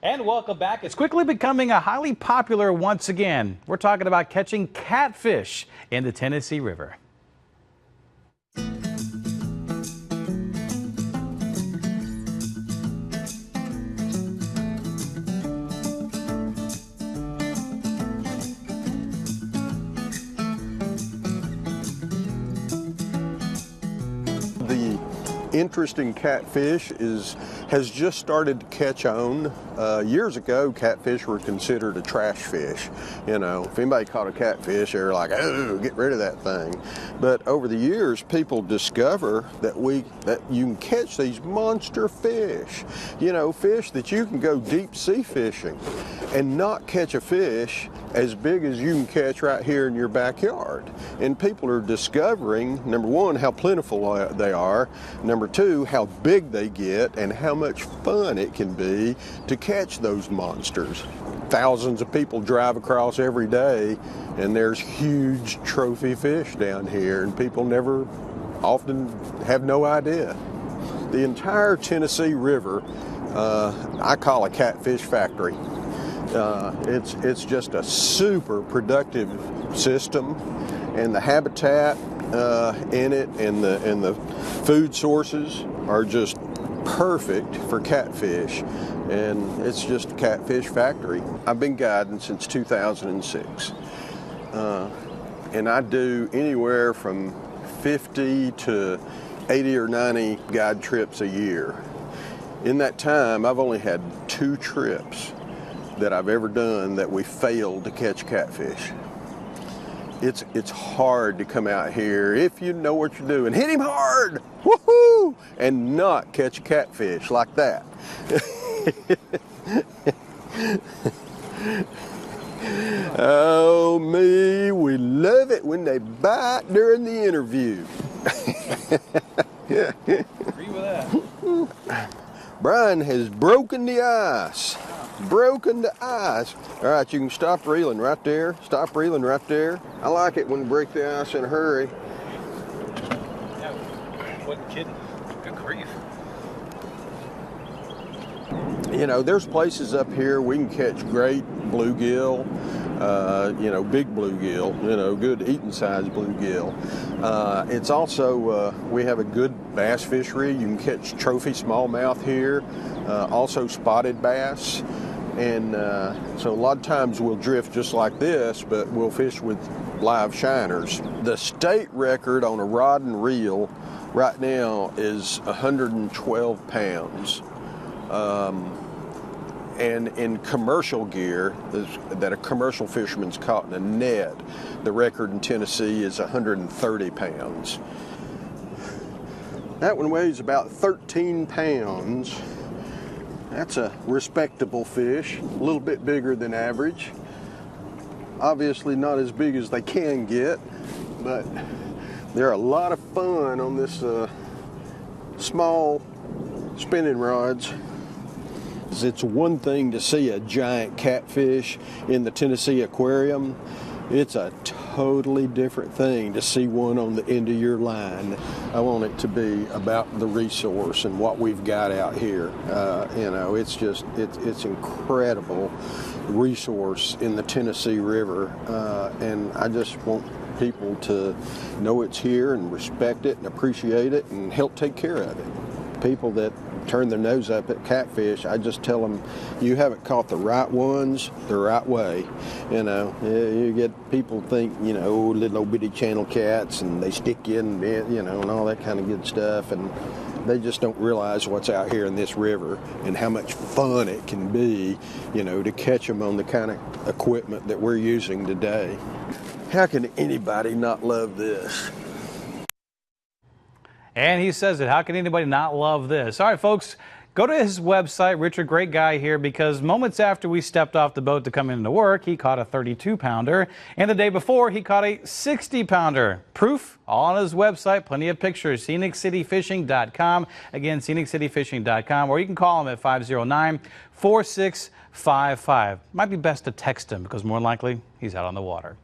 And welcome back. It's quickly becoming a highly popular once again. We're talking about catching catfish in the Tennessee River. The interest in catfish has just started to catch on. Years ago, catfish were considered a trash fish. You know, if anybody caught a catfish, they were like, "Oh, get rid of that thing." But over the years, people discover that you can catch these monster fish. You know, fish that you can go deep sea fishing and not catch a fish as big as you can catch right here in your backyard. And people are discovering, number one, how plentiful they are, number two, how big they get, and how much fun it can be to catch those monsters. Thousands of people drive across every day, and there's huge trophy fish down here, and people often have no idea. The entire Tennessee River, I call a catfish factory. It's just a super productive system, and the habitat in it and the food sources are just perfect for catfish, and it's just a catfish factory. I've been guiding since 2006, and I do anywhere from 50 to 80 or 90 guide trips a year. In that time, I've only had 2 trips that I've ever done that we failed to catch catfish. It's hard to come out here if you know what you're doing. Hit him hard, woohoo, and not catch a catfish like that. Oh me, we love it when they bite during the interview. Yeah. Agree with that. Brian has broken the ice. Broken the ice. All right, you can stop reeling right there. Stop reeling right there. I like it when you break the ice in a hurry. Yeah, wasn't kidding. Good grief. You know, there's places up here we can catch great bluegill, you know, big bluegill, you know, good eating size bluegill. It's also, we have a good bass fishery. You can catch trophy smallmouth here, also spotted bass. And so a lot of times we'll drift just like this, but we'll fish with live shiners. The state record on a rod and reel right now is 112 pounds. And in commercial gear that a commercial fisherman's caught in a net, the record in Tennessee is 130 pounds. That one weighs about 13 pounds. That's a respectable fish, a little bit bigger than average. Obviously not as big as they can get, but they're a lot of fun on this small spinning rods. It's one thing to see a giant catfish in the Tennessee aquarium. It's a totally different thing to see one on the end of your line. I want it to be about the resource and what we've got out here. You know, it's incredible resource in the Tennessee River, and I just want people to know it's here and respect it and appreciate it and help take care of it. People that turn their nose up at catfish, I just tell them, you haven't caught the right ones the right way. You know, you get people think, you know, little old bitty channel cats, and they stick you in, you know, and all that kind of good stuff, and they just don't realize what's out here in this river and how much fun it can be, you know, to catch them on the kind of equipment that we're using today. How can anybody not love this? And he says it. How can anybody not love this? All right, folks, go to his website. Richard, great guy here, because moments after we stepped off the boat to come into work, he caught a 32-pounder. And the day before, he caught a 60-pounder. Proof all on his website. Plenty of pictures. ScenicCityFishing.com. Again, ScenicCityFishing.com. Or you can call him at 509-4655. Might be best to text him, because more than likely, he's out on the water.